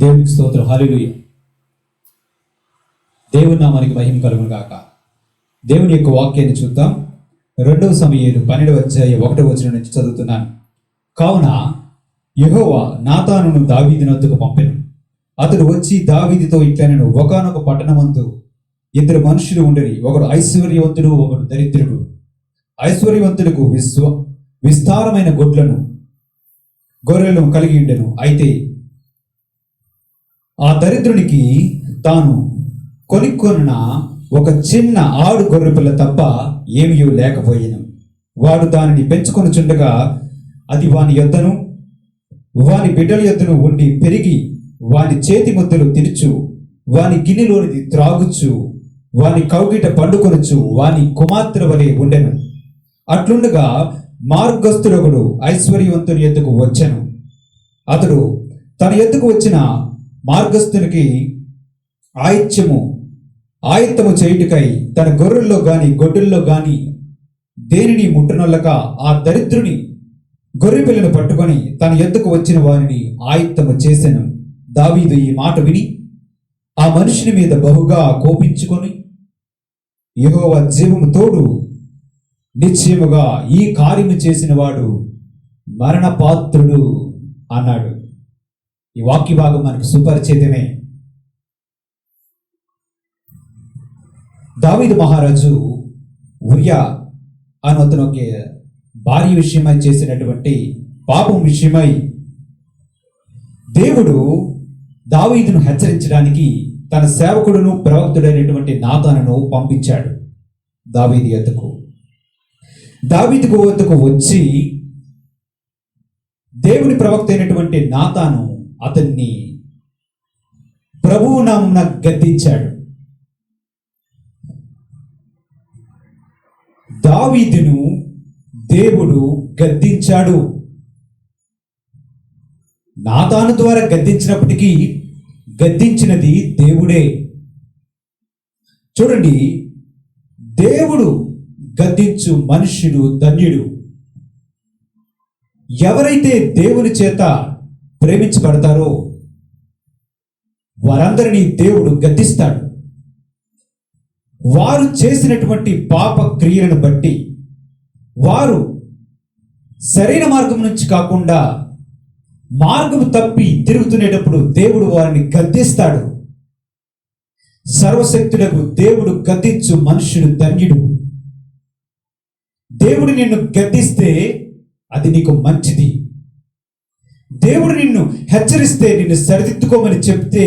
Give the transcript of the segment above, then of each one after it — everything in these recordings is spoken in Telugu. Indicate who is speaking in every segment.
Speaker 1: దేవునికి స్తోత్రం. హల్లెలూయా. దేవుని నామానికి మహిమ కలుగును గాక. దేవుని యొక్క వాక్యాన్ని చూద్దాం. 2 సమూయేలు 12:1 నుంచి చదువుతున్నాను. కావున యెహోవా నాతానును దావీదు నొద్దకు పంపెను. అతడు వచ్చి దావీదుతో ఇట్లనెను, ఒకానొక పట్టణమందు 2 మనుషులు ఉండేది, ఒకడు ఐశ్వర్యవంతుడు, ఒకడు దరిద్రుడు. ఐశ్వర్యవంతులకు విస్తారమైన గొర్రెలను కలిగి ఉండెను. అయితే ఆ దరిద్రునికి తాను కొనుక్కున్న ఒక చిన్న ఆడు గొర్రెపిల్ల తప్ప ఏమీ లేకపోయేను. వాడు దానిని పెంచుకొనుచుండగా అది వాని యొద్దను వాని బిడ్డల యొద్దను ఉండి పెరిగి వాని చేతి ముద్దలు తినుచు వాని గిన్నెలోనిది త్రాగుచు వాని కౌగిట పండుకొనుచు వాని కుమార్తెల వలె ఉండెను. అట్లుండగా మార్గస్థుడొకడు ఐశ్వర్యవంతుని యొద్దకు వచ్చెను. అతడు తన యొద్దకు వచ్చిన మార్గస్థునికి ఆయత్తము చేయుటకై తన గొర్రెల్లో గాని గొడ్డుల్లో గాని దేనిని ముట్టనొల్లక ఆ దరిద్రుని గొర్రె పిల్లను పట్టుకొని తన యొద్దకు వచ్చిన వారిని ఆయత్తము చేసెను. దావీదు ఈ మాట విని ఆ మనుషుని మీద బహుగా కోపించుకొని, యెహోవా జీవము తోడు, నిశ్చయముగా ఈ కార్యము చేసిన వాడు మరణపాత్రుడు అన్నాడు. ఈ వాక్య భాగం మనకు సుపరిచితమే. దావీదు మహారాజు ఉరియా అని అతను ఒక భార్య విషయమై చేసినటువంటి పాపం విషయమై దేవుడు దావీదును హెచ్చరించడానికి తన సేవకుడును ప్రవక్తుడైనటువంటి నాతానును పంపించాడు. దావీదు వద్దకు వచ్చి దేవుని ప్రవక్త అయినటువంటి నాతాను అతన్ని ప్రభువు నామమున గద్దించాడు. దావీదును దేవుడు గద్దించాడు. నాతాను ద్వారా గద్దించినప్పటికీ గద్దించినది దేవుడే. చూడండి, దేవుడు గద్దించు మనుష్యుడు ధన్యుడు. ఎవరైతే దేవుని చేత ప్రేమించబడతారో వారందరినీ దేవుడు గద్దిస్తాడు. వారు చేసినటువంటి పాప క్రియలను బట్టి వారు సరైన మార్గం నుంచి కాకుండా మార్గము తప్పి తిరుగుతునేటప్పుడు దేవుడు వారిని గద్దిస్తాడు. సర్వశక్తులకు దేవుడు గద్దించు మనుష్యుడు ధన్యుడు. దేవుడు నిన్ను గద్దిస్తే అది నీకు మంచిది. దేవుడు నిన్ను హెచ్చరిస్తే, నిన్ను సరిదిద్దుకోమని చెప్తే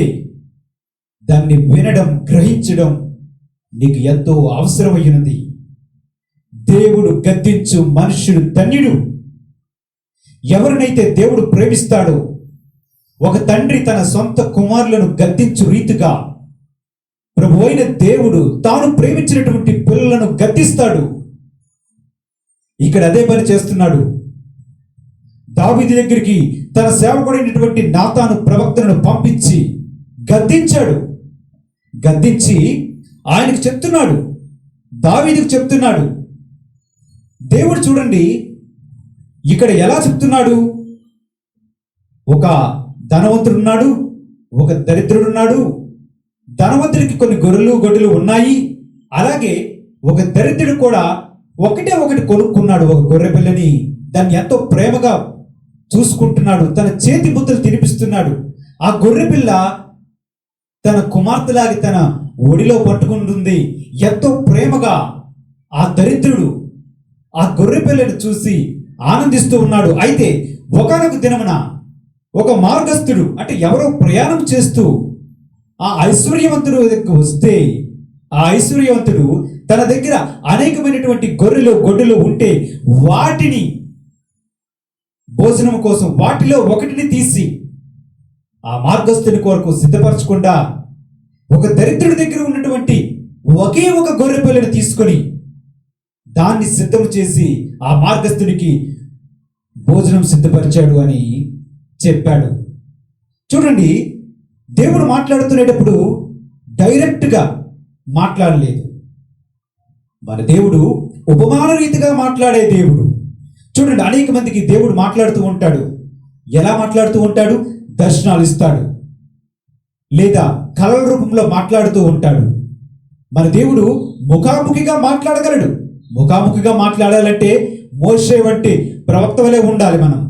Speaker 1: దాన్ని వినడం, గ్రహించడం నీకు ఎంతో అవసరమైనది. దేవుడు గద్దించు మనుష్యుడు ధన్యుడు. ఎవరినైతే దేవుడు ప్రేమిస్తాడో, ఒక తండ్రి తన సొంత కుమారులను గద్దించు రీతిగా ప్రభు అయిన దేవుడు తాను ప్రేమించినటువంటి పిల్లలను గద్దిస్తాడు. ఇక్కడ అదే పని చేస్తున్నాడు. దావీదు దగ్గరికి తన సేవకుడైనటువంటి నాతాను ప్రవక్తను పంపించి గద్దించాడు. గద్దించి ఆయనకు చెప్తున్నాడు, దావీదుకు చెప్తున్నాడు. దేవుడు చూడండి ఇక్కడ ఎలా చెప్తున్నాడు. ఒక ధనవంతుడున్నాడు, ఒక దరిద్రుడున్నాడు. ధనవంతుడికి కొన్ని గొడ్డులు ఉన్నాయి. అలాగే ఒక దరిద్రుడు కూడా ఒకటి కొనుక్కున్నాడు, ఒక గొర్రె పిల్లని. దాన్ని ఎంతో ప్రేమగా చూసుకుంటున్నాడు, తన చేతి ముద్దలు తినిపిస్తున్నాడు. ఆ గొర్రె పిల్ల తన కుమార్తెలాగి తన ఒడిలో పట్టుకుంటుంది. ఎంతో ప్రేమగా ఆ దరిద్రుడు ఆ గొర్రె పిల్లను చూసి ఆనందిస్తూ ఉన్నాడు. అయితే ఒకానొక దినమున ఒక మార్గస్థుడు, అంటే ఎవరో ప్రయాణం చేస్తూ ఆ ఐశ్వర్యవంతుడు దగ్గరకు వస్తే, ఆ ఐశ్వర్యవంతుడు తన దగ్గర అనేకమైనటువంటి గొడ్డులు ఉంటే వాటిని భోజనం కోసం వాటిలో ఒకటిని తీసి ఆ మార్గస్థుని కొరకు సిద్ధపరచకుండా ఒక దరిద్రుడి దగ్గర ఉన్నటువంటి ఒకే ఒక గొర్రె పిల్లను తీసుకొని దాన్ని సిద్ధం చేసి ఆ మార్గస్థునికి భోజనం సిద్ధపరిచాడు అని చెప్పాడు. చూడండి, దేవుడు మాట్లాడుతునేటప్పుడు డైరెక్ట్గా మాట్లాడలేదు. మన దేవుడు ఉపమాన రీతిగా మాట్లాడే దేవుడు. చూడండి, అనేక మందికి దేవుడు మాట్లాడుతూ ఉంటాడు. ఎలా మాట్లాడుతూ ఉంటాడు? దర్శనాలు ఇస్తాడు. లేదా కలల రూపంలో మాట్లాడుతూ ఉంటాడు. మన దేవుడు ముఖాముఖిగా మాట్లాడగలడు. ముఖాముఖిగా మాట్లాడాలంటే మోషే వంటి ప్రవక్త వలె ఉండాలి మనం.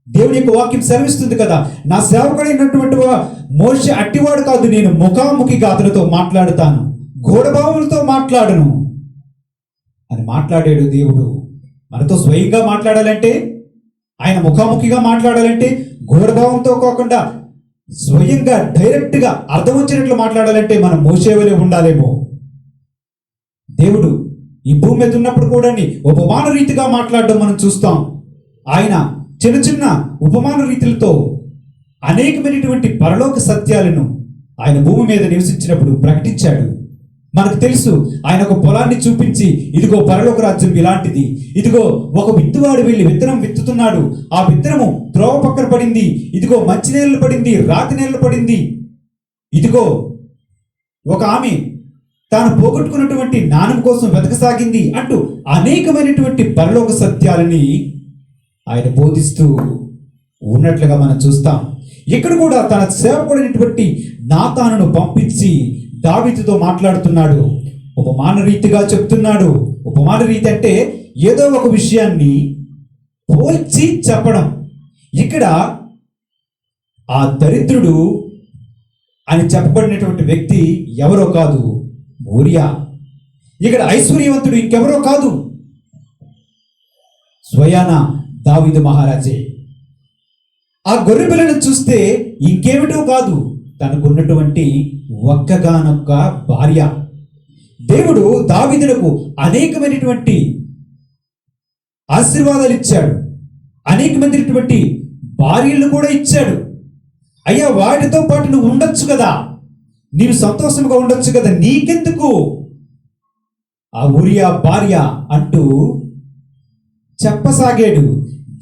Speaker 1: దేవుని యొక్క వాక్యం సెలవిస్తుంది కదా, నా సేవకుడైనటువంటి మోషే అట్టివాడు కాదు, నేను ముఖాముఖిగా అతనితో మాట్లాడుతాను, గూఢభావములతో మాట్లాడను అని మాట్లాడాడు దేవుడు. మనతో స్వయంగా మాట్లాడాలంటే, ఆయన ముఖాముఖిగా మాట్లాడాలంటే, గూఢభావంతో కాకుండా స్వయంగా డైరెక్ట్గా అర్థం వచ్చినట్లు మాట్లాడాలంటే మనం మోషే వలె ఉండాలేమో. దేవుడు ఈ భూమి మీద ఉన్నప్పుడు కూడా ఉపమాన రీతిగా మాట్లాడడం మనం చూస్తాం. ఆయన చిన్న చిన్న ఉపమాన రీతులతో అనేకమైనటువంటి పరలోక సత్యాలను ఆయన భూమి మీద నివసించినప్పుడు ప్రకటించాడు. మనకు తెలుసు, ఆయన ఒక పొలాన్ని చూపించి, ఇదిగో పరలోక రాజ్యం ఇలాంటిది, ఇదిగో ఒక విత్తువాడు వెళ్ళి విత్తనం విత్తుతున్నాడు, ఆ విత్తనము త్రోవ పక్కన పడింది, ఇదిగో మంచి నేలలు పడింది, రాతి నేలలు పడింది, ఇదిగో ఒక ఆమె తాను పోగొట్టుకున్నటువంటి నాణం కోసం వెతకసాగింది అంటూ అనేకమైనటువంటి పరలోక సత్యాలని ఆయన బోధిస్తూ ఉన్నట్లుగా మనం చూస్తాం. ఇక్కడ కూడా తన సేవకుడైనటువంటి నాతానును పంపించి దావీదుతో మాట్లాడుతున్నాడు. ఉపమాన రీతిగా చెప్తున్నాడు. ఉపమాన రీతి అంటే ఏదో ఒక విషయాన్ని పోల్చి చెప్పడం. ఇక్కడ ఆ దరిద్రుడు అని చెప్పబడినటువంటి వ్యక్తి ఎవరో కాదు, ఊరియా. ఇక్కడ ఐశ్వర్యవంతుడు ఇంకెవరో కాదు, స్వయాన దావీదు మహారాజే. ఆ గొర్రె పిల్లను చూస్తే ఇంకేమిటో కాదు, తనకున్నటువంటి ఒక్కగానొక్క భార్య. దేవుడు దావీదులకు అనేకమైనటువంటి ఆశీర్వాదాలు ఇచ్చాడు, అనేకమైనటువంటి భార్యలను కూడా ఇచ్చాడు. అయ్యా, వాటితో పాటు నువ్వు ఉండొచ్చు కదా, నీవు సంతోషంగా ఉండొచ్చు కదా, నీకెందుకు ఆ ఊరియా భార్య అంటూ చెప్పసాగాడు.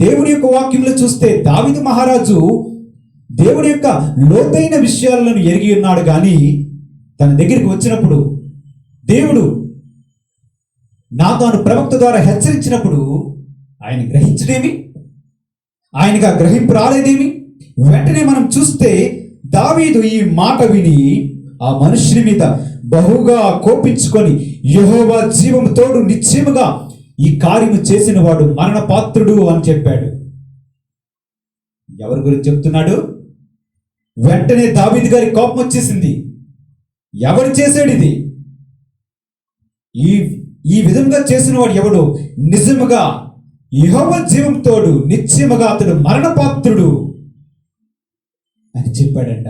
Speaker 1: దేవుని యొక్క వాక్యంలో చూస్తే దావీదు మహారాజు దేవుని యొక్క లోతైన విషయాలను ఎరిగి ఉన్నాడు. కానీ తన దగ్గరికి వచ్చినప్పుడు దేవుడు నాతాను ప్రవక్త ద్వారా హెచ్చరించినప్పుడు ఆయన గ్రహించడేమి, ఆయనగా గ్రహింపు రాలేదేమి. వెంటనే మనం చూస్తే దావీదు ఈ మాట విని ఆ మనుషుని మీద బహుగా కోపించుకొని, యెహోవా జీవము తోడు నిశ్చయముగా ఈ కార్యము చేసిన వాడు మరణపాత్రుడు అని చెప్పాడు. ఎవరి గురించి చెప్తున్నాడు? వెంటనే దావీదు గారి కోపం వచ్చేసింది. ఎవడు చేశాడు ఇది? ఈ విధంగా చేసిన వాడు ఎవడు? నిజముగా యెహోవా జీవం తోడు నిశ్చయముగా అతడు మరణపాత్రుడు అని చెప్పాడంట.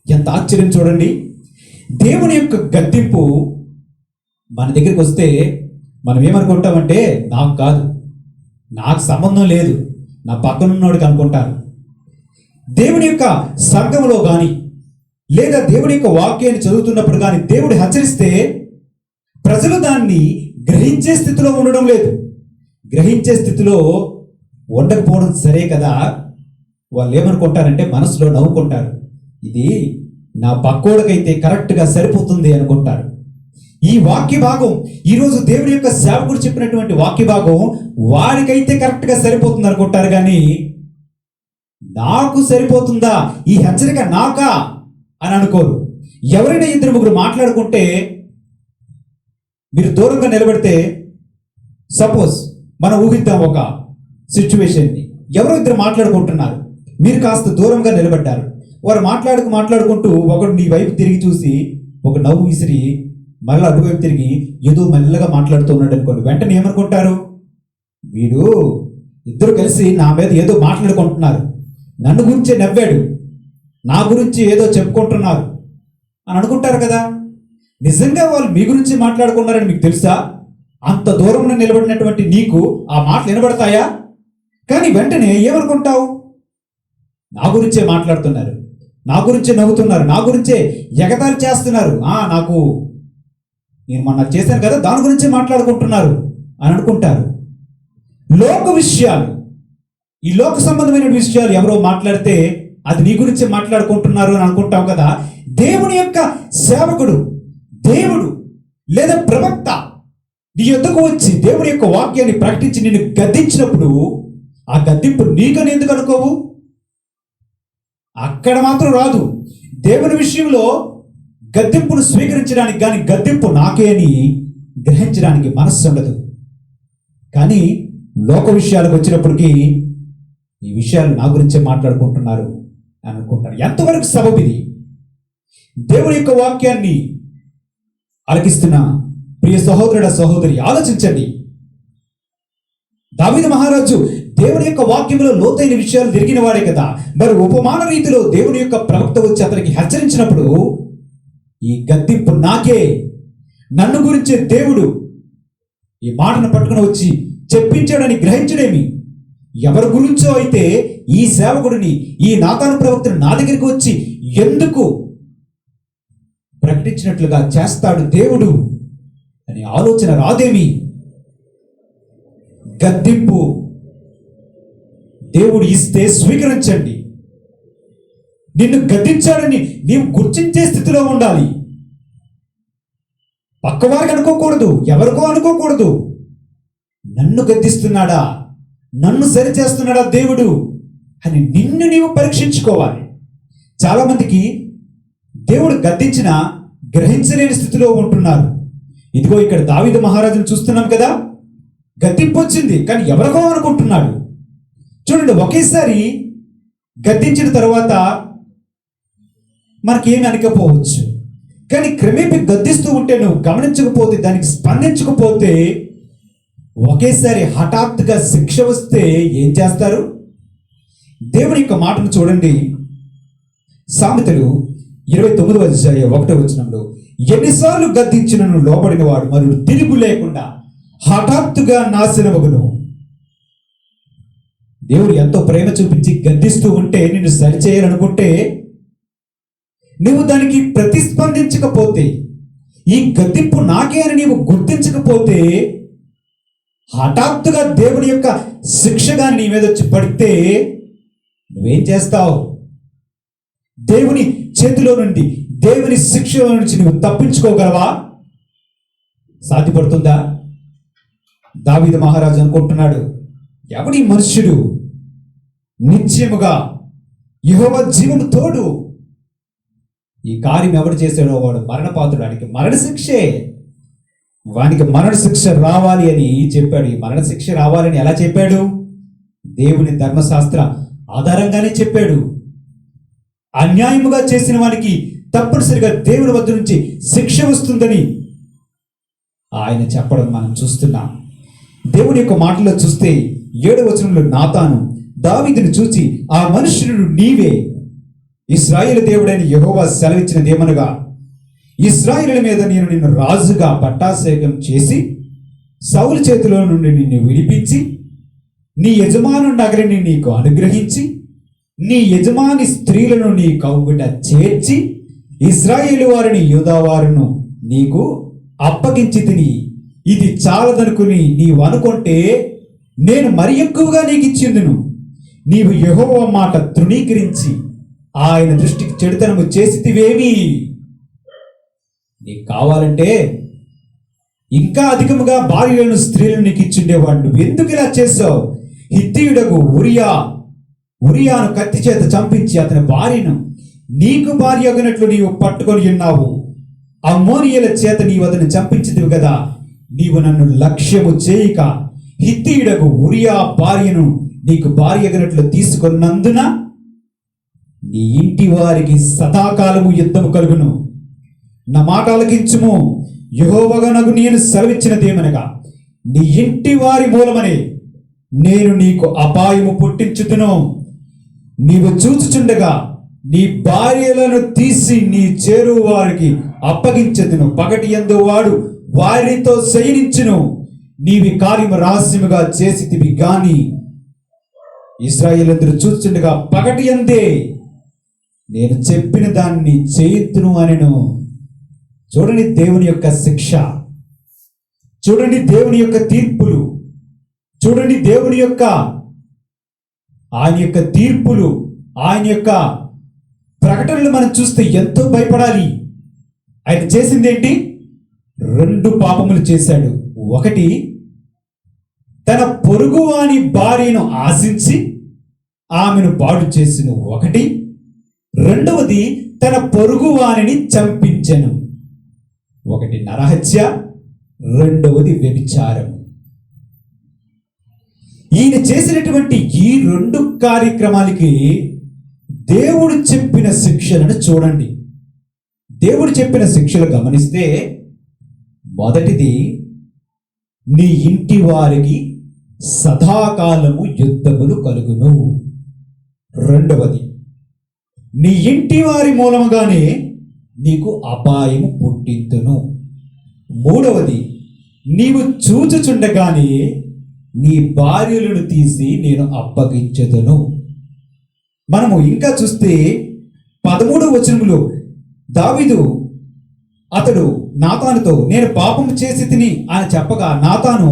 Speaker 1: ఎంత ఆశ్చర్యం చూడండి. దేవుని యొక్క గద్దింపు మన దగ్గరికి వస్తే మనం ఏమనుకుంటామంటే, నాకు కాదు, నాకు సంబంధం లేదు, నా పక్కనున్నోడికి అనుకుంటారు. దేవుని యొక్క సంఘంలో కానీ లేదా దేవుని యొక్క వాక్యాన్ని చదువుతున్నప్పుడు కానీ దేవుడు హెచ్చరిస్తే ప్రజలు దాన్ని గ్రహించే స్థితిలో ఉండడం లేదు. గ్రహించే స్థితిలో ఉండకపోవడం సరే కదా. వాళ్ళు ఏమనుకుంటారంటే మనసులో నవ్వుకుంటారు, ఇది నా పక్కోడికైతే కరెక్ట్గా సరిపోతుంది అనుకుంటారు. ఈ వాక్య భాగం ఈరోజు దేవుని యొక్క సేవకుడు చెప్పినటువంటి వాక్య భాగం వాడికైతే కరెక్ట్గా సరిపోతుంది అనుకుంటారు, కానీ నాకు సరిపోతుందా, ఈ హెచ్చరిక నాకా అని అనుకోరు. ఎవరైనా ఇద్దరు ముగ్గురు మాట్లాడుకుంటే మీరు దూరంగా నిలబడితే, సపోజ్ మనం ఊహిద్దాం ఒక సిచ్యువేషన్ని, ఎవరో ఇద్దరు మాట్లాడుకుంటున్నారు, మీరు కాస్త దూరంగా నిలబడ్డారు. వారు మాట్లాడుకుంటూ ఒకడు నీ వైపు తిరిగి చూసి ఒక నవ్వు విసిరి మళ్ళీ అటువైపు తిరిగి ఏదో మెల్లగా మాట్లాడుతూ ఉన్నాడు అనుకోండి. వెంటనే ఏమనుకుంటారు? వీరు ఇద్దరు కలిసి నా మీద ఏదో మాట్లాడుకుంటున్నారు, నన్ను గురించే నవ్వాడు, నా గురించి ఏదో చెప్పుకుంటున్నారు అని అనుకుంటారు కదా. నిజంగా వాళ్ళు మీ గురించి మాట్లాడుకున్నారని మీకు తెలుసా? అంత దూరంలో నిలబడినటువంటి నీకు ఆ మాటలు వినబడతాయా? కానీ వెంటనే ఏమనుకుంటావు? నా గురించే మాట్లాడుతున్నారు, నా గురించే నవ్వుతున్నారు, నా గురించే ఎగతాళి చేస్తున్నారు, నాకు నేను మొన్న చేశాను కదా దాని గురించే మాట్లాడుకుంటున్నారు అని అనుకుంటారు. లోక విషయాలు, ఈ లోక సంబంధమైన విషయాలు ఎవరో మాట్లాడితే అది నీ గురించి మాట్లాడుకుంటున్నారు అని అనుకుంటావు కదా. దేవుని యొక్క సేవకుడు, దేవుడు లేదా ప్రవక్త నీ యొద్దకు వచ్చి దేవుని యొక్క వాక్యాన్ని ప్రకటించి నిన్ను గద్దించినప్పుడు ఆ గద్దింపు నీకని ఎందుకు అనుకోవు? అక్కడ మాత్రం రాదు. దేవుని విషయంలో గద్దింపును స్వీకరించడానికి కానీ గద్దింపు నాకే అని గ్రహించడానికి మనస్సు ఉండదు. కానీ లోక విషయాలకు వచ్చినప్పటికీ ఈ విషయాలు నా గురించే మాట్లాడుకుంటున్నారు అని అనుకుంటారు. ఎంతవరకు సబబు ఇది? దేవుని యొక్క వాక్యాన్ని ఆలకిస్తున్న ప్రియ సహోదరుడ సహోదరి, ఆలోచించండి. దావీదు మహారాజు దేవుని యొక్క వాక్యంలో లోతైన విషయాలు తిరిగిన వాడే కదా. మరి ఉపమాన రీతిలో దేవుని యొక్క ప్రవక్త వచ్చి అతనికి హెచ్చరించినప్పుడు ఈ గద్దింపు నాకే, నన్ను గురించే దేవుడు ఈ మాటను పట్టుకుని వచ్చి చెప్పించాడని గ్రహించడేమి? ఎవరి గురించో అయితే ఈ సేవకుడిని, ఈ నాతాను ప్రవక్తను నా దగ్గరికి వచ్చి ఎందుకు ప్రకటించినట్లుగా చేస్తాడు దేవుడు అని ఆలోచన రాదేమి? గద్దింపు దేవుడు ఇస్తే స్వీకరించండి. నిన్ను గద్దించాడని నీవు గుర్తించే స్థితిలో ఉండాలి. పక్కవారికి అనుకోకూడదు, ఎవరికో అనుకోకూడదు. నన్ను గద్దిస్తున్నాడా, నన్ను సరిచేస్తున్నాడా దేవుడు అని నిన్ను నీవు పరీక్షించుకోవాలి. చాలామందికి దేవుడు గద్దించిన గ్రహించలేని స్థితిలో ఉంటున్నారు. ఇదిగో ఇక్కడ దావీదు మహారాజును చూస్తున్నాం కదా, గద్దింపు వచ్చింది కానీ ఎవరికో అనుకుంటున్నాడు. చూడండి, ఒకేసారి గద్దించిన తర్వాత మనకేమి అనకపోవచ్చు, కానీ క్రమేపీ గద్దిస్తూ ఉంటే నువ్వు గమనించకపోతే, దానికి స్పందించకపోతే, ఒకేసారి హఠాత్తుగా శిక్ష వస్తే ఏం చేస్తారు? దేవుని యొక్క మాటను చూడండి. సామెతలు 29:1 ఎన్నిసార్లు గద్దించినను లోబడిన వాడు మరియు తిరుగు లేకుండా హఠాత్తుగా నాశనమగును. దేవుడు ఎంతో ప్రేమ చూపించి గద్దిస్తూ ఉంటే, నిన్ను సరిచేయాలనుకుంటే, నువ్వు దానికి ప్రతిస్పందించకపోతే, ఈ గద్దింపు నాకే అని నీవు గుర్తించకపోతే, హఠాత్తుగా దేవుని యొక్క శిక్షగా నీ మీద వచ్చి పడితే నువ్వేం చేస్తావు? దేవుని చేతిలో నుండి, దేవుని శిక్షలో నుంచి నువ్వు తప్పించుకోగలవా? సాధ్యపడుతుందా? దావీదు మహారాజు అనుకుంటున్నాడు, ఎవడి మనుష్యుడు నిశ్చయముగా యెహోవా జీవము తోడు, ఈ కార్యం ఎవడు చేశాడో వాడు మరణపాత్రుడు, వానికి మరణశిక్షే, వానికి మరణశిక్ష రావాలి అని చెప్పాడు. ఈ మరణశిక్ష రావాలని ఎలా చెప్పాడు? దేవుని ధర్మశాస్త్ర ఆధారంగానే చెప్పాడు. అన్యాయముగా చేసిన వానికి తప్పనిసరిగా దేవుని వద్ద నుంచి శిక్ష వస్తుందని ఆయన చెప్పడం మనం చూస్తున్నాం. దేవుని యొక్క మాటల్లో చూస్తే 7వ వచనంలో నాతాను దావీదును చూచి, ఆ మనుష్యుడు నీవే, ఇశ్రాయేలు దేవుడైన యెహోవా సెలవిచ్చినదేమనగా, ఇశ్రాయేలు మీద నేను నిన్ను రాజుగా పట్టాభిషేకం చేసి సౌలు చేతిలో నుండి నిన్ను విడిపించి నీ యజమాను నగరిని నీకు అనుగ్రహించి నీ యజమాని స్త్రీలను నీ కౌగుట చేర్చి ఇశ్రాయేలు వారిని యూదా వారును నీకు అప్పగించి తిని, ఇది చాలదనుకుని నీవు అనుకుంటే నేను మరి ఎక్కువగా నీకు ఇచ్చిందును. నీవు యెహోవా మాట తృణీకరించి ఆయన దృష్టికి చెడుతనము చేసితివేమి? నీకు కావాలంటే ఇంకా అధికముగా భార్యలను స్త్రీలను నీకు ఇచ్చిండేవాడు. నువ్వు ఎందుకు ఇలా చేసావు? హిత్తీయుడకు ఉరియాను కత్తి చేత చంపించి అతని భార్యను నీకు భార్య అగినట్లు నీవు పట్టుకొని ఉన్నావు. అమ్మోనియల చేత నీవు అతను చంపించితివి కదా. నీవు నన్ను లక్ష్యము చేయక హిత్తీయుడకు ఉరియా భార్యను నీకు భార్య అగినట్లు తీసుకున్నందున నీ ఇంటి వారికి సదాకాలము యుద్ధము కలుగును. నా మాట ఆలకించుము. యెహోవానగు నేను సెలవిచ్చినదేమనగా, నీ ఇంటి వారి మూలమనే నేను నీకు అపాయము పుట్టించుతును. నీవు చూచుచుండగా నీ భార్యలను తీసి నీ చేరు వారికి అప్పగించెదను. పగటి యందు వాడు వారితో శయనించును. నీవి కార్యము రహస్యముగా చేసితివి గాని ఇశ్రాయేలీయులందరూ చూచుచుండగా పగటి యందే నేను చెప్పిన దాన్ని చేయుదును అనెను. చూడండి దేవుని యొక్క శిక్ష, చూడండి దేవుని యొక్క తీర్పులు, చూడండి దేవుని యొక్క ఆయన యొక్క తీర్పులు, ఆయన యొక్క ప్రకటనలు మనం చూస్తే ఎంతో భయపడాలి. ఆయన చేసింది ఏంటి? 2 పాపములు చేశాడు. ఒకటి, తన పొరుగువాని భార్యను ఆశించి ఆమెను పాడు చేసిన ఒకటి. రెండవది, తన పొరుగు వానిని చంపించెను. ఒకటి నరహత్య, రెండవది వ్యభిచారం. ఈయన చేసినటువంటి ఈ రెండు కార్యక్రమాలకి దేవుడు చెప్పిన శిక్షలను చూడండి. దేవుడు చెప్పిన శిక్షలు గమనిస్తే, మొదటిది, నీ ఇంటి వారికి సదాకాలము యుద్ధములు కలుగును. రెండవది, నీ ఇంటి వారి మూలముగానే నీకు అపాయము పుట్టింతును. మూడవది, నీవు చూచుచుండగానే నీ భార్యలను తీసి నేను అప్పగించెదను. మనము ఇంకా చూస్తే 13వ వచనములో దావీదు అతడు నాతానుతో, నేను పాపము చేసి తిని అని చెప్పగా, నాతాను,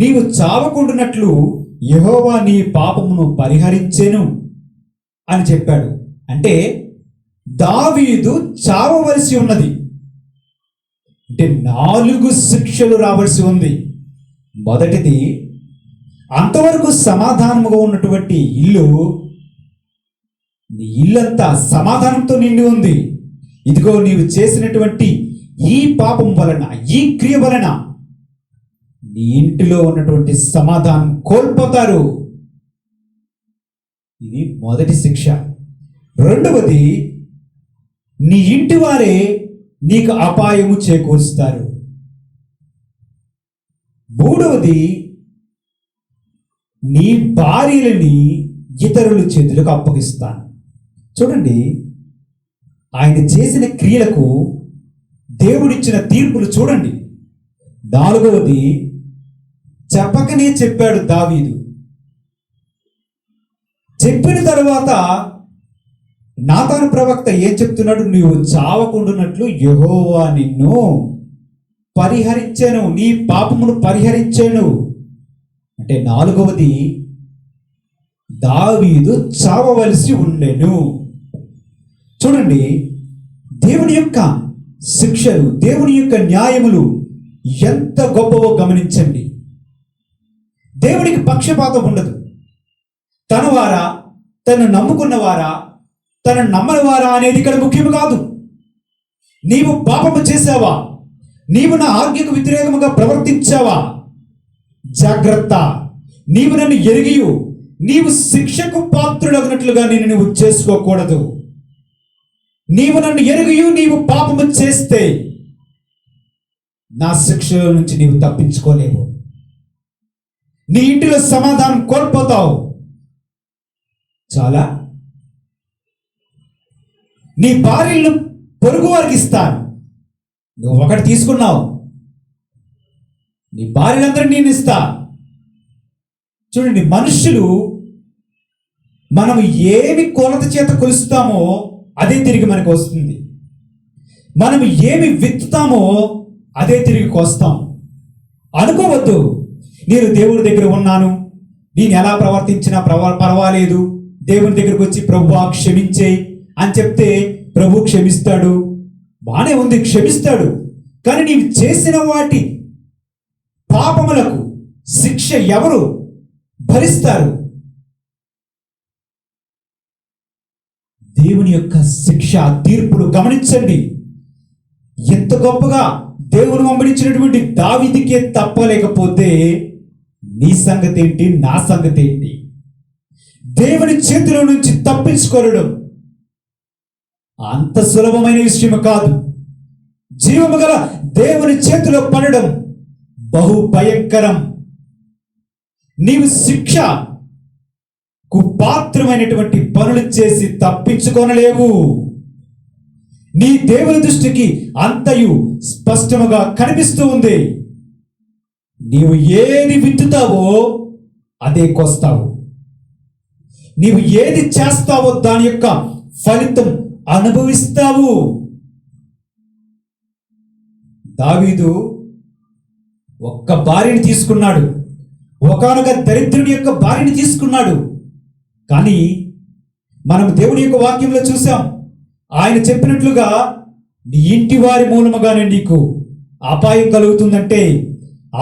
Speaker 1: నీవు చావకుండునట్లు యెహోవా నీ పాపమును పరిహరించెను అని చెప్పాడు. అంటే దావీదు చావవలసి ఉన్నది. అంటే 4 శిక్షలు రావాల్సి ఉంది. మొదటిది, అంతవరకు సమాధానముగా ఉన్నటువంటి ఇల్లు, నీ ఇల్లంతా సమాధానంతో నిండి ఉంది. ఇదిగో నీవు చేసినటువంటి ఈ పాపం వలన, ఈ క్రియ వలన నీ ఇంటిలో ఉన్నటువంటి సమాధానం కోల్పోతారు. ఇది మొదటి శిక్ష. రెండవది, నీ ఇంటి వారే నీకు అపాయము చేకూరుస్తారు. మూడవది, నీ భార్యలని ఇతరుల చేతులకు అప్పగిస్తాను. చూడండి, ఆయన చేసిన క్రియలకు దేవుడిచ్చిన తీర్పులు చూడండి. నాలుగవది, చెప్పకనే చెప్పాడు దావీదు. చెప్పిన తరువాత నాతాను ప్రవక్త ఏం చెప్తున్నాడు? నీవు చావకుండునట్లు యెహోవా నిన్ను పరిహరించాను, నీ పాపమును పరిహరించాను. అంటే నాలుగవది, దావీదు చావవలసి ఉండెను. చూడండి, దేవుని యొక్క శిక్షలు, దేవుని యొక్క న్యాయములు ఎంత గొప్పవో గమనించండి. దేవునికి పక్షపాతం ఉండదు. తన వారా, తను నమ్ముకున్నవారా, తను నమ్మని వారా అనేది ఇక్కడ ముఖ్యము కాదు. నీవు పాపము చేశావా, నీవు నా ఆజ్ఞకు వ్యతిరేకముగా ప్రవర్తించావా, జాగ్రత్త. నీవు నన్ను ఎరిగియు నీవు శిక్షకు పాత్రుడగినట్లుగా నేను నువ్వు చేసుకోకూడదు. నీవు నన్ను ఎరిగియు నీవు పాపము చేస్తే నా శిక్షల నుంచి నీవు తప్పించుకోలేవు. నీ ఇంటిలో సమాధానం కోల్పోతావు. చాలా, నీ భార్యలను పొరుగు వారికి ఇస్తాను. నువ్వు ఒకటి తీసుకున్నావు, నీ భార్యలందరినీ నేను ఇస్తా. చూడండి, మనుషులు మనం ఏమి కొలత చేత కొలుస్తామో అదే తిరిగి మనకు వస్తుంది. మనం ఏమి విత్తుతామో అదే తిరిగి కోస్తాం. అనుకోవద్దు, నేను దేవుడి దగ్గర ఉన్నాను, నేను ఎలా ప్రవర్తించినా పర్వాలేదు, దేవుని దగ్గరకు వచ్చి ప్రభువా క్షమించే అని చెప్తే ప్రభు క్షమిస్తాడు. బానే ఉంది, క్షమిస్తాడు. కానీ నీవు చేసిన వాటి పాపములకు శిక్ష ఎవరు భరిస్తారు? దేవుని యొక్క శిక్ష, తీర్పులు గమనించండి. ఎంత గొప్పగా దేవుని వెంబడించినటువంటి దావీదుకే తప్పలేకపోతే నీ సంగతి ఏంటి, నా సంగతి ఏంటి? దేవుని చేతిలో నుంచి తప్పించుకోవడం అంత సులభమైన విషయం కాదు. జీవము గల దేవుని చేతిలో పడడం బహు భయంకరం. నీవు శిక్షకు పాత్రమైనటువంటి పనులు చేసి తప్పించుకోనలేవు. నీ దేవుని దృష్టికి అంతయు స్పష్టముగా కనిపిస్తూ ఉంది. నీవు ఏది విత్తుతావో అదే కోస్తావు. నీవు ఏది చేస్తావో దాని యొక్క ఫలితం అనుభవిస్తావు. దావీదు ఒక్క భార్యని తీసుకున్నాడు, ఒకానొక దరిద్రుని యొక్క భార్యని తీసుకున్నాడు. కానీ మనం దేవుని యొక్క వాక్యంలో చూసాం, ఆయన చెప్పినట్లుగా నీ ఇంటి వారి మూలముగానే నీకు అపాయం కలుగుతుందంటే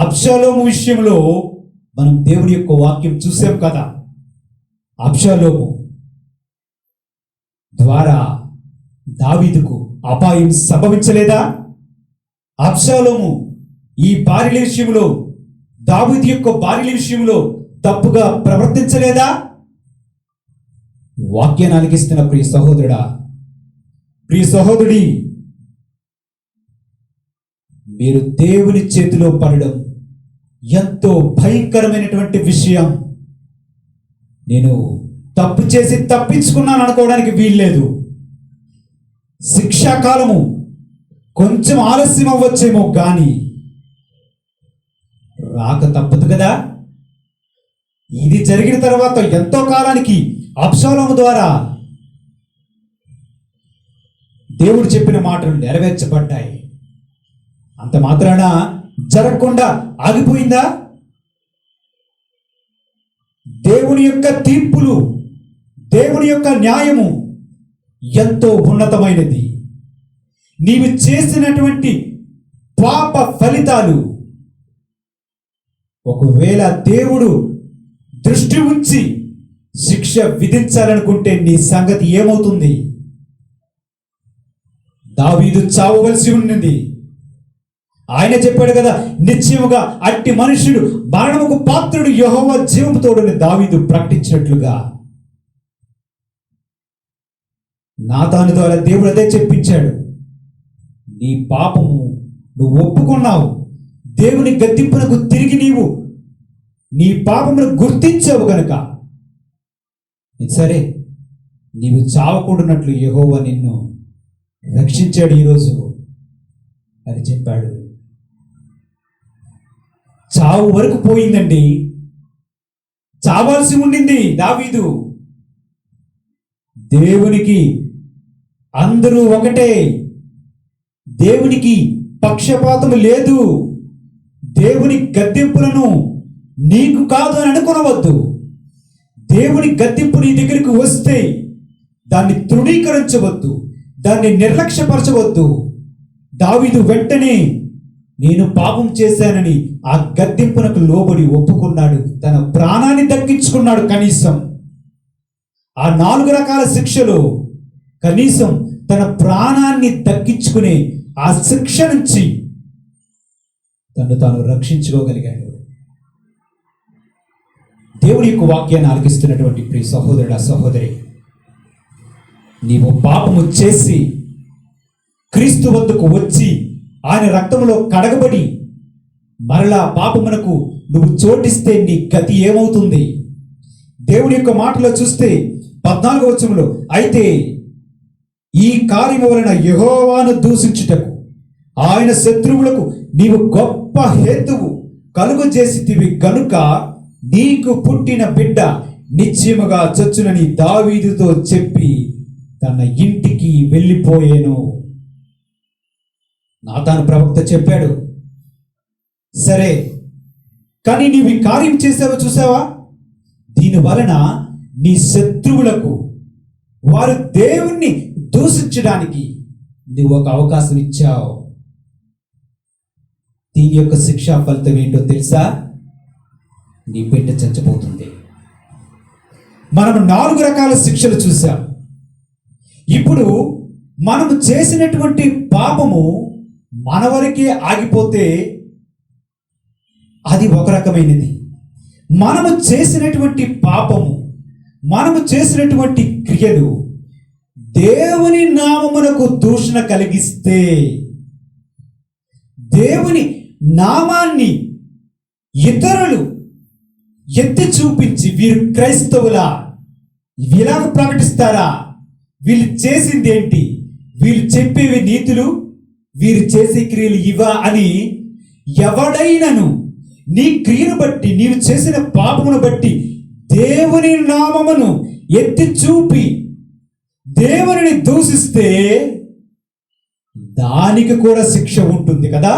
Speaker 1: అబ్షాలోము విషయంలో మనం దేవుని యొక్క వాక్యం చూసాం కదా. అబ్షాలోము ద్వారా దావీదుకు అపాయం సంభవించలేదా? అబ్షాలోము ఈ భార్యల విషయంలో, దావీదు యొక్క భార్యల విషయంలో తప్పుగా ప్రవర్తించలేదా? వాక్యాన్ని ఆలకిస్తున్న ప్రియ సహోదరుడా, ప్రియ సహోదరుడి, మీరు దేవుని చేతిలో పడడం ఎంతో భయంకరమైనటువంటి విషయం. నేను తప్పు చేసి తప్పించుకున్నాను అనుకోవడానికి వీల్లేదు. శిక్షాకాలము కొంచెం ఆలస్యం అవ్వచ్చేమో కానీ రాక తప్పదు కదా. ఇది జరిగిన తర్వాత ఎంతో కాలానికి అబ్షాలోము ద్వారా దేవుడు చెప్పిన మాటలు నెరవేర్చబడ్డాయి. అంత మాత్రాన జరగకుండా ఆగిపోయిందా? దేవుని యొక్క తీర్పులు, దేవుని యొక్క న్యాయము ఎంతో ఉన్నతమైనది. నీవు చేసినటువంటి పాప ఫలితాలు ఒకవేళ దేవుడు దృష్టి ఉంచి శిక్ష విధించాలనుకుంటే నీ సంగతి ఏమవుతుంది? దావీదు చావవలసి ఉన్నది. ఆయన చెప్పాడు కదా, నిశ్చయముగా అట్టి మనుషుడు మరణముకు పాత్రుడు యెహోవా జీవము తోడని దావీదు ప్రకటించినట్లుగా నాతాను ద్వారా దేవుడు అదే చెప్పించాడు. నీ పాపము నువ్వు ఒప్పుకున్నావు, దేవుని గద్దింపునకు తిరిగి నీవు నీ పాపమును గుర్తించావు గనుక సరే, నీవు చావకూడనట్లు యెహోవా నిన్ను రక్షించాడు ఈరోజు అని చెప్పాడు. చావు వరకు పోయిందండి. చావాల్సి ఉండింది దావీదు. దేవునికి అందరూ ఒకటే. దేవునికి పక్షపాతము లేదు. దేవుని గద్దింపులను నీకు కాదు అని అనుకునవద్దు. దేవుని గద్దింపు నీ దగ్గరికి వస్తే దాన్ని తృణీకరించవద్దు, దాన్ని నిర్లక్ష్యపరచవద్దు. దావీదు వెంటనే నేను పాపం చేశానని ఆ గద్దింపునకు లోబడి ఒప్పుకున్నాడు. తన ప్రాణాన్ని దక్కించుకున్నాడు. కనీసం ఆ 4 రకాల శిక్షలో కనీసం తన ప్రాణాన్ని దక్కించుకునే ఆ శిక్ష నుంచి తను తాను రక్షించుకోగలిగాడు. దేవుని యొక్క వాక్యాన్ని ఆలకిస్తున్నటువంటి ప్రియ సహోదరుడా, సహోదరి, నీవు పాపము చేసి క్రీస్తు వద్దకు వచ్చి ఆయన రక్తములో కడగబడి మరలా పాపమునకు నువ్వు చోటిస్తే నీ గతి ఏమవుతుంది? దేవుని యొక్క మాటలో చూస్తే 14వ వచనంలో, అయితే ఈ కార్యము వలన యెహోవాను దూషించుటకు ఆయన శత్రువులకు నీవు గొప్ప హేతువు కలుగజేసితివి గనుక నీకు పుట్టిన బిడ్డ నిశ్చయముగా చచ్చునని దావీదుతో చెప్పి తన ఇంటికి వెళ్ళిపోయాను. నాతాను ప్రవక్త చెప్పాడు. సరే, కానీ నీవు ఈ కార్యం చేసావో చూసావా? దీని వలన నీ శత్రువులకు, వారు దేవుణ్ణి దూషించడానికి నువ్వు ఒక అవకాశం ఇచ్చావు. దీని యొక్క శిక్షా ఫలితం ఏంటో తెలుసా? నీ బిడ్డ చచ్చిపోతుంది. మనం 4 రకాల శిక్షలు చూసాం. ఇప్పుడు మనము చేసినటువంటి పాపము మన వరకే ఆగిపోతే అది ఒక రకమైనది. మనము చేసినటువంటి పాపము, మనము చేసినటువంటి క్రియలు దేవుని నామమునకు దూషణ కలిగిస్తే, దేవుని నామాన్ని ఇతరులు ఎత్తి చూపించి వీరు క్రైస్తవులా, ఇలాగ ప్రకటిస్తారా, వీళ్ళు చేసింది ఏంటి, వీళ్ళు చెప్పేవి నీతులు, వీరు చేసే క్రియలు ఇవా అని ఎవడైనను నీ క్రియను బట్టి, నీవు చేసిన పాపమును బట్టి దేవుని నామమును ఎత్తి చూపి దేవుని దూషిస్తే దానికి కూడా శిక్ష ఉంటుంది కదా.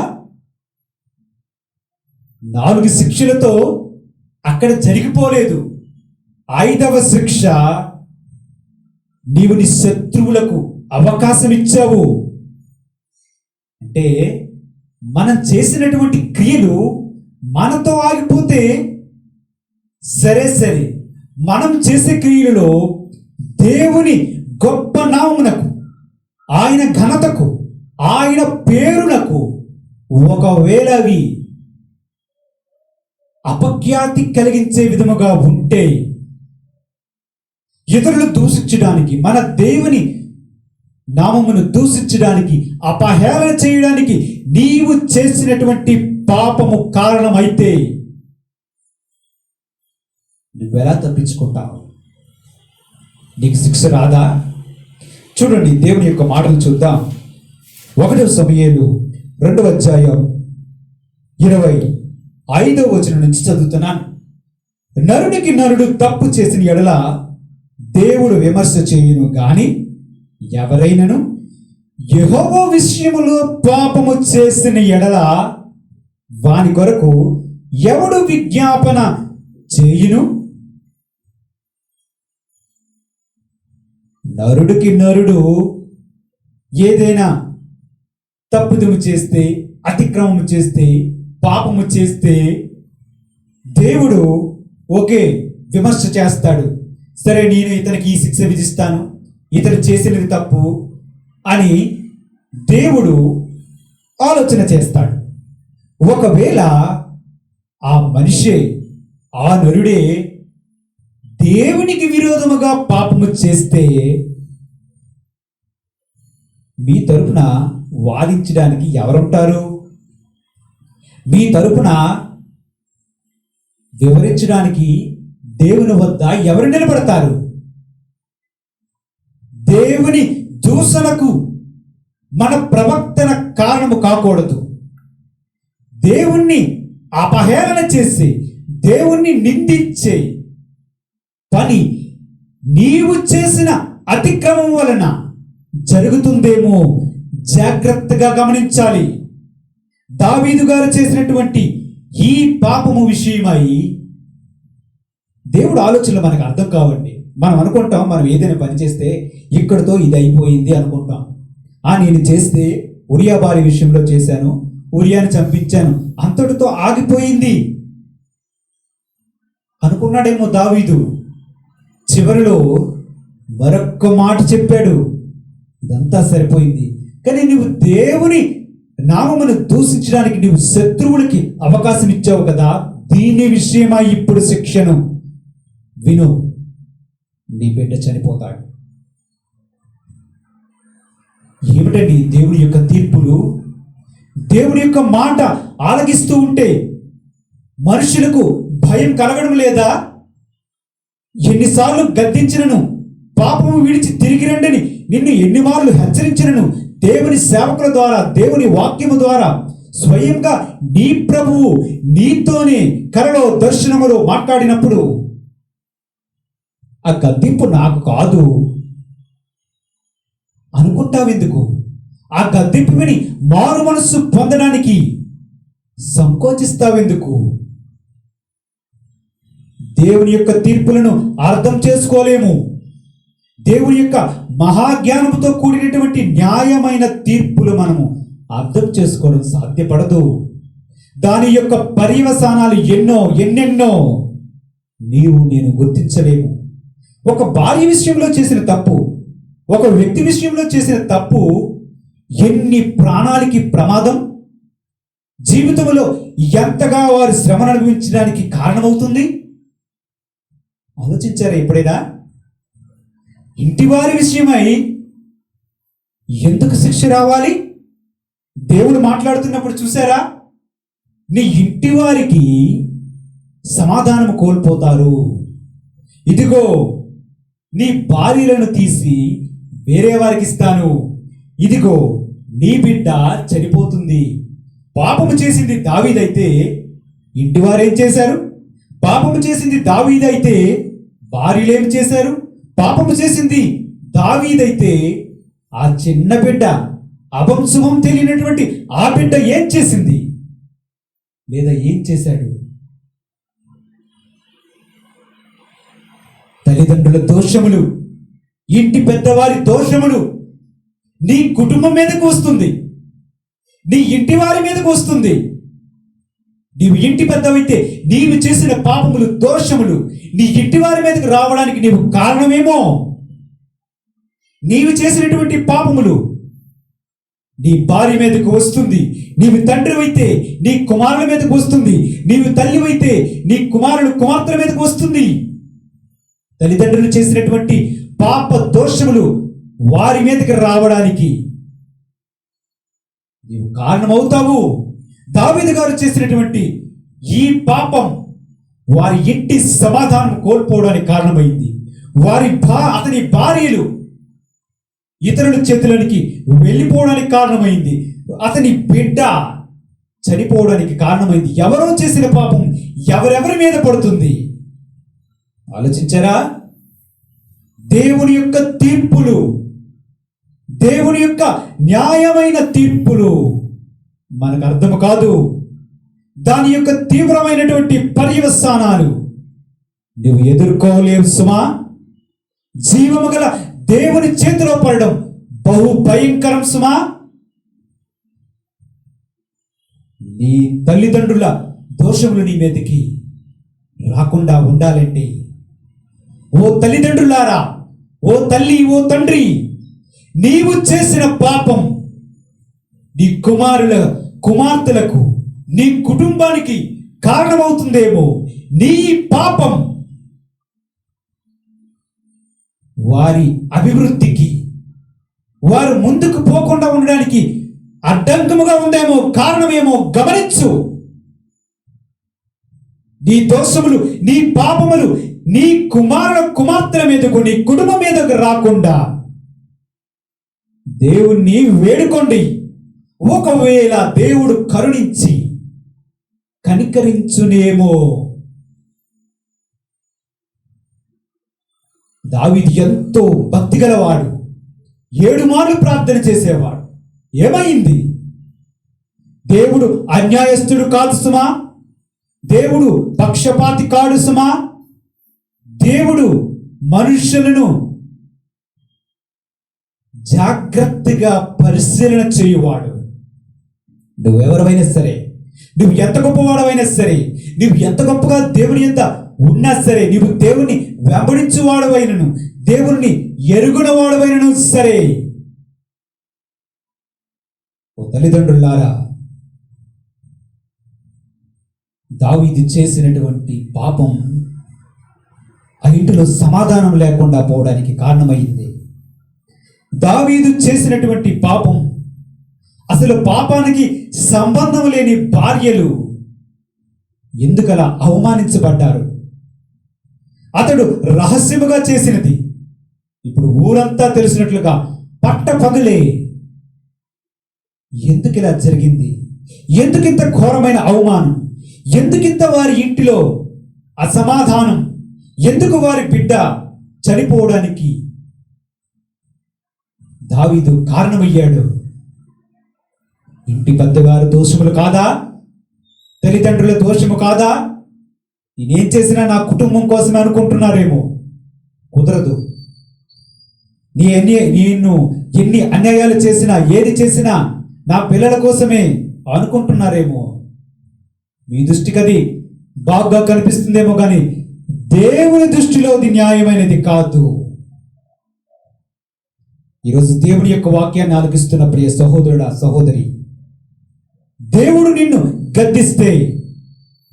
Speaker 1: 4 శిక్షలతో అక్కడ జరిగిపోలేదు. 5వ శిక్ష, నీవు నీ శత్రువులకు అవకాశం ఇచ్చావు. అంటే మనం చేసినటువంటి క్రియలు మనతో ఆగిపోతే సరే, మనం చేసే క్రియలలో దేవుని గొప్ప నామమునకు ఆయన ఘనతకు, ఆయన పేరునకు ఒకవేళ అవి అపఖ్యాతి కలిగించే విధముగా ఉంటే, ఇతరులు దూషించడానికి, మన దేవుని నామమును దూషించడానికి, అపహేళన చేయడానికి నీవు చేసినటువంటి పాపము కారణమైతే నువ్వెలా తప్పించుకుంటావు? నీకు శిక్ష రాదా? చూడండి, దేవుని యొక్క మాటలు చూద్దాం. 1 సమూయేలు 2వ అధ్యాయం 25వ వచనం నుంచి చదువుతున్నాను. నరునికి నరుడు తప్పు చేసిన ఎడల దేవుడు విమర్శ చేయును గాని, ఎవరైనను యెహోవా విషయములో పాపము చేసిన ఎడల వాని కొరకు ఎవడు విజ్ఞాపన చేయును? నరుడికి నరుడు ఏదైనా తప్పుదము చేస్తే, అతిక్రమము చేస్తే, పాపము చేస్తే దేవుడు ఓకే విమర్శ చేస్తాడు. సరే, నేను ఇతనికి ఈ శిక్ష విధిస్తాను, ఇతను చేసినది తప్పు అని దేవుడు ఆలోచన చేస్తాడు. ఒకవేళ ఆ మనిషే, ఆ నరుడే దేవునికి విరోధముగా పాపము చేస్తే మీ తరపున వాదించడానికి ఎవరుంటారు? మీ తరపున వివరించడానికి దేవుని వద్ద ఎవరు నిలబడతారు? దేవుని దూషణకు మన ప్రవర్తన కారణము కాకూడదు. దేవుణ్ణి అపహేళన చేసి, దేవుణ్ణి నిందించే పని నీవు చేసిన అతిక్రమం వలన జరుగుతుందేమో జాగ్రత్తగా గమనించాలి. దావీదు గారు చేసినటువంటి ఈ పాపము విషయమై దేవుడు ఆలోచనలు మనకు అర్థం కావండి. మనం అనుకుంటాం, మనం ఏదైనా పని చేస్తే ఇక్కడితో ఇది అయిపోయింది అనుకుంటాం. నేను చేస్తే ఉరియా భార్య విషయంలో చేశాను, ఉరియాని చంపించాను, అంతటితో ఆగిపోయింది అనుకున్నాడేమో దావీదు. చివరిలో మరొక్క మాట చెప్పాడు, ఇదంతా సరిపోయింది. కానీ నువ్వు దేవుని నామమును దూషించడానికి నువ్వు శత్రువులకి అవకాశం ఇచ్చావు కదా, దీని విషయమై ఇప్పుడు శిక్షను విను, నీ బిడ్డ చనిపోతాడు. ఏమిటండి దేవుని యొక్క తీర్పులు? దేవుని యొక్క మాట ఆలకిస్తూ ఉంటే మనుషులకు భయం కలగడం లేదా? ఎన్నిసార్లు గద్దించినను, పాపము విడిచి తిరిగి రండని నిన్ను ఎన్ని మార్లు హెచ్చరించినను, దేవుని సేవకుల ద్వారా, దేవుని వాక్యము ద్వారా స్వయంగా నీ ప్రభువు నీతోనే కలలో దర్శనములో మాట్లాడినప్పుడు ఆ గద్దింపు నాకు కాదు అనుకుంటావెందుకు? ఆ గద్దింపు విని మారు మనస్సు పొందడానికి సంకోచిస్తావెందుకు? దేవుని యొక్క తీర్పులను అర్థం చేసుకోలేము. దేవుని యొక్క మహాజ్ఞానంతో కూడినటువంటి న్యాయమైన తీర్పులు మనము అర్థం చేసుకోవడం సాధ్యపడదు. దాని యొక్క పర్యవసానాలు ఎన్నెన్నో నీవు నేను గుర్తించలేము. ఒక భార్య విషయంలో చేసిన తప్పు, ఒక వ్యక్తి విషయంలో చేసిన తప్పు ఎన్ని ప్రాణాలకి ప్రమాదం, జీవితంలో ఎంతగా వారి శ్రమను అనుభవించడానికి కారణమవుతుంది ఆలోచించారా ఎప్పుడైనా? ఇంటి వారి విషయమై ఎందుకు శిక్ష రావాలి? దేవుడు మాట్లాడుతున్నప్పుడు చూసారా, నీ ఇంటి వారికి సమాధానం కోల్పోతారు. ఇదిగో నీ భార్యలను తీసి వేరే వారికి ఇస్తాను, ఇదిగో నీ బిడ్డ చనిపోతుంది. పాపము చేసింది దావీదైతే ఇంటివారేం చేశారు? పాపము చేసింది దావీదైతే భార్యలేం చేశారు? పాపము చేసింది దావీదైతే ఆ చిన్న బిడ్డ, అభంశుభం తెలియనటువంటి ఆ బిడ్డ ఏం చేసింది లేదా ఏం చేశాడు? తల్లిదండ్రుల దోషములు, ఇంటి పెద్దవారి దోషములు నీ కుటుంబం మీదకు వస్తుంది, నీ ఇంటి వారి మీదకు వస్తుంది. నీవు ఇంటి పెద్దవైతే నీవు చేసిన పాపములు, దోషములు నీ ఇంటి వారి మీదకు రావడానికి నీవు కారణమేమో. నీవు చేసినటువంటి పాపములు నీ భార్య మీదకు వస్తుంది. నీవు తండ్రి అయితే నీ కుమారుల మీదకు వస్తుంది. నీవు తల్లి అయితే నీ కుమారులు కుమార్తెల మీదకు వస్తుంది. తల్లిదండ్రులు చేసినటువంటి పాప దోషములు వారి మీదకి రావడానికి నీవు కారణమవుతావు. దావీదు గారు చేసినటువంటి ఈ పాపం వారి ఇంటి సమాధానం కోల్పోవడానికి కారణమైంది. అతని భార్యలు ఇతరుల చేతులకి వెళ్ళిపోవడానికి కారణమైంది. అతని బిడ్డ చనిపోవడానికి కారణమైంది. ఎవరో చేసిన పాపం ఎవరెవరి మీద పడుతుంది ఆలోచించారా? దేవుని యొక్క తీర్పులు, దేవుని యొక్క న్యాయమైన తీర్పులు మనకు అర్థం కాదు. దాని యొక్క తీవ్రమైనటువంటి పర్యవసానాలు నువ్వు ఎదుర్కోలేవు సుమా. జీవము గల దేవుని చేతిలో పడడం బహు భయంకరం సుమా. నీ తల్లిదండ్రుల దోషములు నీ మీదకి రాకుండా ఉండాలండి. ఓ తల్లిదండ్రులారా, ఓ తల్లి, ఓ తండ్రి, నీవు చేసిన పాపం నీ కుమార్తెలకు, నీ కుటుంబానికి కారణమవుతుందేమో. నీ పాపం వారి అభివృద్ధికి, వారు ముందుకు పోకుండా ఉండడానికి అడ్డంకముగా ఉందేమో, కారణమేమో గమనించు. నీ దోషములు, నీ పాపములు నీ కుమార్తెల మీదకు, నీ కుటుంబం మీదకు రాకుండా దేవుణ్ణి వేడుకోండి. ఒకవేళ దేవుడు కరుణించి కనికరించునేమో. దావీదు ఎంతో భక్తి గలవాడు. 7 మార్లు ప్రార్థన చేసేవాడు. ఏమైంది? దేవుడు అన్యాయస్తుడు కాదు సుమా. దేవుడు పక్షపాతి కాడు సుమా. దేవుడు మనుషులను జాగ్రత్తగా పరిశీలన చేయువాడు. నువ్వెవరైనా సరే, నువ్వు ఎంత గొప్పవాడవైనా సరే, నువ్వు ఎంత గొప్పగా దేవుని ఎంత ఉన్నా సరే, నీవు దేవుని వెంబడించువాడవైనను, దేవుణ్ణి ఎరుగునవాడవైనను సరే, ఓ తల్లిదండ్రులారా, దావీదు చేసినటువంటి పాపం ఆ ఇంటిలో సమాధానం లేకుండా పోవడానికి కారణమైంది. దావీదు చేసినటువంటి పాపం, అసలు పాపానికి సంబంధం లేని భార్యలు ఎందుకలా అవమానించబడ్డారు? అతడు రహస్యముగా చేసినది ఇప్పుడు ఊరంతా తెలిసినట్లుగా పట్టపగలే ఎందుకు ఇలా జరిగింది? ఎందుకింత ఘోరమైన అవమానం? ఎందుకింత వారి ఇంటిలో అసమాధానం? ఎందుకు వారి బిడ్డ చనిపోవడానికి దావీదు కారణమయ్యాడు? ఇంటి పెద్దవారి దోషములు కాదా? తల్లిదండ్రుల దోషము కాదా? నేనేం చేసినా నా కుటుంబం కోసమే అనుకుంటున్నారేమో. కుదరదు. నేను ఎన్ని అన్యాయాలు చేసినా, ఏది చేసినా నా పిల్లల కోసమే అనుకుంటున్నారేమో. మీ దృష్టికి అది బాగా కనిపిస్తుందేమో, కానీ దేవుని దృష్టిలో అది న్యాయమైనది కాదు. ఈరోజు దేవుని యొక్క వాక్యాన్ని ఆలకిస్తున్న ప్రియ సహోదరుడా, సహోదరి, దేవుడు నిన్ను గద్దిస్తే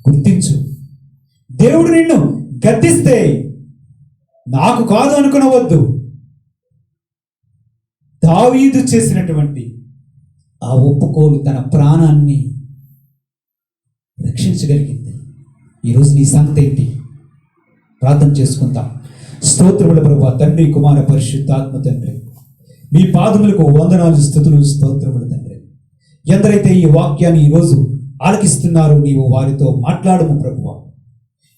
Speaker 1: గుర్తించు. దేవుడు నిన్ను గద్దిస్తే నాకు కాదు అనుకునవద్దు. దావీదు చేసినటువంటి ఆ ఒప్పుకోలు తన ప్రాణాన్ని రక్షించగలిగింది. ఈరోజు నీ సంగతి ఏంటి? ప్రార్థన చేసుకుందాం. స్తోత్రముల ప్రభువా, తండ్రి, కుమార, పరిశుద్ధాత్మ తండ్రి, మీ పాదములకు వందనాలు, స్తుతులు, స్తోత్రములు తండ్రి. ఎందరైతే ఈ వాక్యాన్ని ఈరోజు ఆలకిస్తున్నారో నీవు వారితో మాట్లాడము ప్రభువా.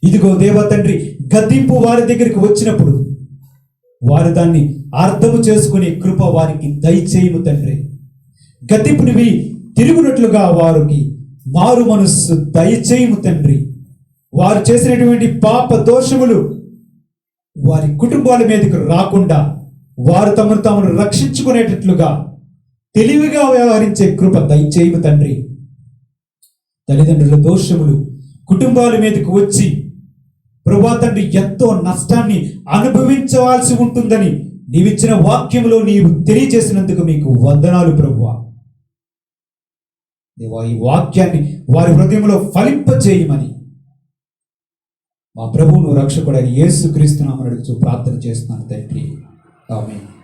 Speaker 1: ఇదిగో దేవా తండ్రి, గద్దింపు వారి దగ్గరికి వచ్చినప్పుడు వారు దాన్ని అర్థము చేసుకునే కృప వారికి దయచేయము తండ్రి. గద్దింపునివి తిరుగునట్లుగా వారికి మారు మనస్సు దయచేయము తండ్రి. వారు చేసినటువంటి పాప దోషములు వారి కుటుంబాల మీదకు రాకుండా వారు తమను తాము రక్షించుకునేటట్లుగా తెలివిగా వ్యవహరించే కృప దయచేయము తండ్రి. తల్లిదండ్రుల దోషములు కుటుంబాల మీదకు వచ్చి ప్రభువా తండ్రి ఎంతో నష్టాన్ని అనుభవించవలసి ఉంటుందని నీవిచ్చిన వాక్యములో నీవు తెలియజేసినందుకు మీకు వందనాలు ప్రభువా. దేవా ఈ వాక్యాన్ని వారి హృదయంలో ఫలింపచేయమని మా ప్రభువును రక్షకుడైన యేసుక్రీస్తు నామమున అడుగుచు ప్రార్థన చేస్తున్నాను తండ్రి. ఆమేన్.